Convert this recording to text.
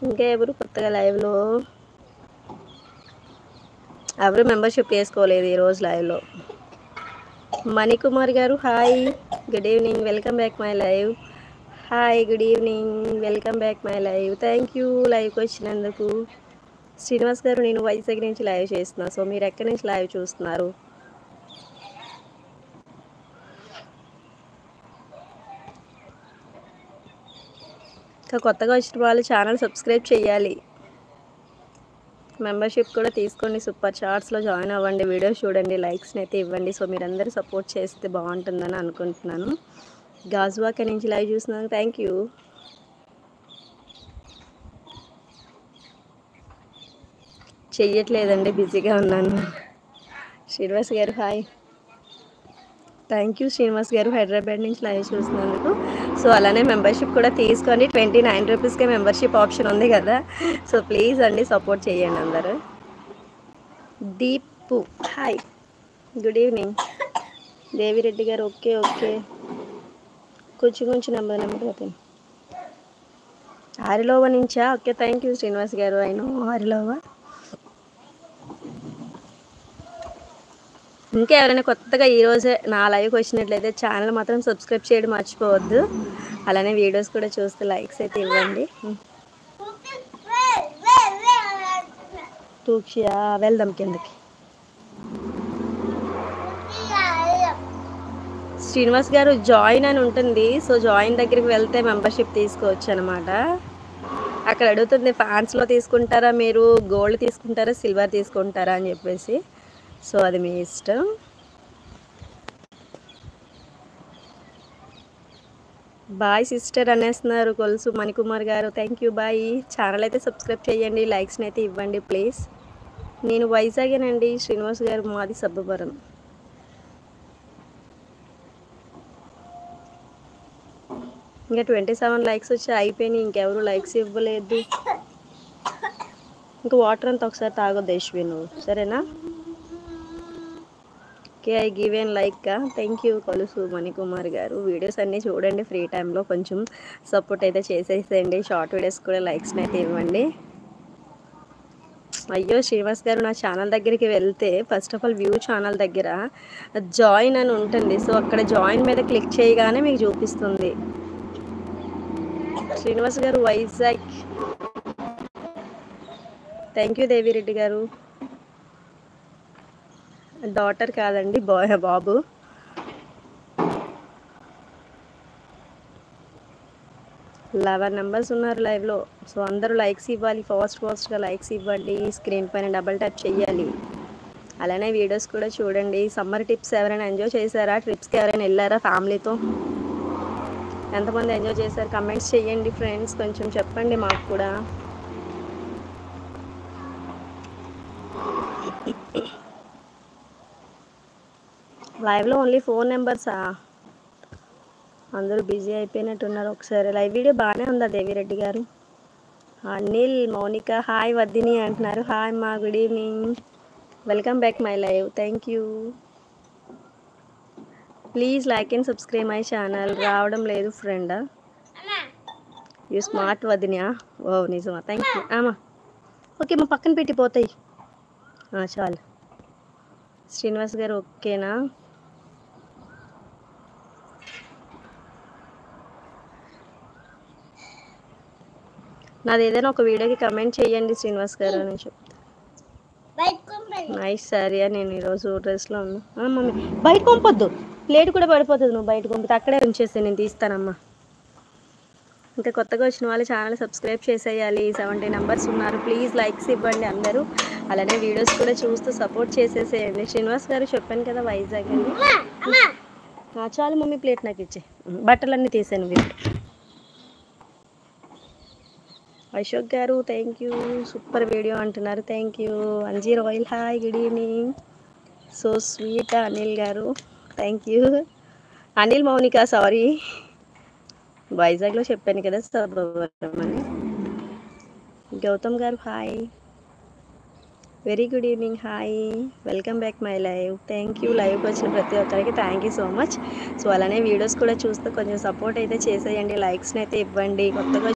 ఇంకా ఎవరు కొత్తగా లైవ్లో ఎవరు మెంబర్షిప్ చేసుకోలేదు ఈరోజు లైవ్లో. మణికుమార్ గారు hi, good evening, welcome back my live. Hi, good evening, welcome back my live. Thank you లైవ్కి వచ్చినందుకు. శ్రీనివాస్ గారు, నేను వైజాగ్ నుంచి లైవ్ చేస్తున్నాను. సో మీరు ఎక్కడి నుంచి లైవ్ చూస్తున్నారు? ఇంకా కొత్తగా వచ్చిన వాళ్ళు ఛానల్ సబ్స్క్రైబ్ చేయాలి, మెంబర్షిప్ కూడా తీసుకోండి, సూపర్ చాట్స్లో జాయిన్ అవ్వండి, వీడియోస్ చూడండి, లైక్స్ని అయితే ఇవ్వండి. సో మీరందరూ సపోర్ట్ చేస్తే బాగుంటుందని అనుకుంటున్నాను. గాజువాక నుంచి లైవ్ చూస్తున్నాను, థ్యాంక్ యూ. చెయ్యట్లేదండి, బిజీగా ఉన్నాను. శ్రీనివాస్ గారు హాయ్, థ్యాంక్ యూ శ్రీనివాస్ గారు, హైదరాబాద్ నుంచి లైవ్ చూసినందుకు. సో అలానే మెంబర్షిప్ కూడా తీసుకోండి, 29 రూపీస్కే మెంబర్షిప్ ఆప్షన్ ఉంది కదా. సో ప్లీజ్ అండి సపోర్ట్ చేయండి అందరూ. Deepu hi, good evening. Devireddy గారు ఓకే ఓకే, కొంచెం నెమ్మది ఆరిలోవ నుంచా? ఓకే, థ్యాంక్ యూ శ్రీనివాస్ గారు. అయినా ఆరిలోవ. ఇంకా ఎవరైనా కొత్తగా ఈరోజే నా లైవ్కి వచ్చినట్లయితే ఛానల్ మాత్రం సబ్స్క్రైబ్ చేయడం మర్చిపోవద్దు. అలానే వీడియోస్ కూడా చూస్తే లైక్స్ అయితే ఇవ్వండి. తూక్షియా వెళ్దాం కిందకి. శ్రీనివాస్ గారు జాయిన్ అని ఉంటుంది, సో జాయిన్ దగ్గరికి వెళ్తే మెంబర్షిప్ తీసుకోవచ్చు అనమాట. అక్కడ అడుగుతుంది ఫ్యాన్స్లో తీసుకుంటారా మీరు, గోల్డ్ తీసుకుంటారా, సిల్వర్ తీసుకుంటారా అని చెప్పేసి. సో అది మీ ఇష్టం. బాయ్ సిస్టర్ అనేస్తున్నారు కొలుసు మణికుమార్ గారు, థ్యాంక్ యూ బాయ్. ఛానల్ అయితే సబ్స్క్రైబ్ చేయండి, లైక్స్ని అయితే ఇవ్వండి ప్లీజ్. నేను వైజాగేనండి. శ్రీనివాస్ గారు మాది సబ్బవరం. ఇంకా 27 లైక్స్ వచ్చి అయిపోయినాయి, ఇంకెవరు లైక్స్ ఇవ్వలేదు. ఇంకా వాటర్ అంతా ఒకసారి తాగొద్దు యశ్వి నువ్వు, సరేనా? Okay, I give an like. Thank you Kolusu Manikumar garu. Videos అన్నీ చూడండి ఫ్రీ టైంలో, కొంచెం సపోర్ట్ అయితే చేసేసేయండి. షార్ట్ వీడియోస్ కూడా లైక్స్ని అయితే ఇవ్వండి. అయ్యో శ్రీనివాస్ గారు, నా ఛానల్ దగ్గరికి వెళ్తే first of all view channel దగ్గర జాయిన్ అని ఉంటుంది. సో అక్కడ జాయిన్ మీద క్లిక్ చేయగానే మీకు చూపిస్తుంది. శ్రీనివాస్ గారు వైజాగ్, థ్యాంక్ యూ దేవిరెడ్డి గారు. డాటర్ కాదండి, బాబు. లెవెన్ మెంబర్స్ ఉన్నారు లైవ్లో. సో అందరూ లైక్స్ ఇవ్వాలి, ఫాస్ట్గా లైక్స్ ఇవ్వండి. స్క్రీన్ పైన డబల్ ట్యాప్ చేయాలి. అలానే వీడియోస్ కూడా చూడండి. సమ్మర్ టిప్స్ ఎవరైనా ఎంజాయ్ చేశారా? ట్రిప్స్కి ఎవరైనా వెళ్ళారా ఫ్యామిలీతో? ఎంతమంది ఎంజాయ్ చేశారు కమెంట్స్ చేయండి ఫ్రెండ్స్, కొంచెం చెప్పండి మాకు కూడా. లైవ్లో ఓన్లీ 4 నెంబర్సా? అందరూ బిజీ అయిపోయినట్టున్నారు. ఒకసారి లైవ్ వీడియో బాగానే ఉందా దేవిరెడ్డి గారు? అనిల్, మౌనిక హాయ్, వద్దిని అంటున్నారు. హాయ్ మా, good evening, welcome back my live. Thank you. Please like and subscribe my channel. రావడం లేదు ఫ్రెండ్. యూ స్మార్ట్ వదినా. ఓ నిజమా? Thank you Aama. ఓకే మా పక్కన పెట్టిపోతాయి చాలు. శ్రీనివాస్ గారు ఓకేనా? నాది ఏదైనా ఒక వీడియోకి కమెంట్ చేయండి శ్రీనివాస్ గారు అని చెప్తా. నైస్ సారీ, నేను ఈరోజు డ్రెస్లో ఉన్నా. మమ్మీ బయట పంపొద్దు, ప్లేట్ కూడా పడిపోతుంది. నువ్వు బయట పంపితే అక్కడే ఉంచేస్తే నేను తీస్తానమ్మా. ఇంకా కొత్తగా వచ్చిన వాళ్ళు ఛానల్ సబ్స్క్రైబ్ చేసేయాలి. 70 నెంబర్స్ ఉన్నారు, ప్లీజ్ లైక్స్ ఇవ్వండి అందరూ. అలానే వీడియోస్ కూడా చూస్తూ సపోర్ట్ చేసేసేయండి. శ్రీనివాస్ గారు చెప్పాను కదా వైజాగ్ అని. చాలు మమ్మీ, ప్లేట్ నాకు ఇచ్చే. బట్టలన్నీ తీసాను వీళ్ళు. అశోక్ గారు థ్యాంక్ యూ, సూపర్ వీడియో అంటున్నారు. Thank you. Anji Royal hi, good evening, so sweet. Anil గారు thank you. Anil Mounika sorry, వైజాగ్లో చెప్పాను కదా సబ్బవరం అని. గౌతమ్ గారు hi, very good evening, hi, welcome back my live. Thank you. లైవ్కి వచ్చిన ప్రతి ఒక్కరికి thank you so much. So అలానే వీడియోస్ కూడా చూస్తూ కొంచెం సపోర్ట్ అయితే చేసేయండి, లైక్స్ని అయితే ఇవ్వండి. కొత్తగా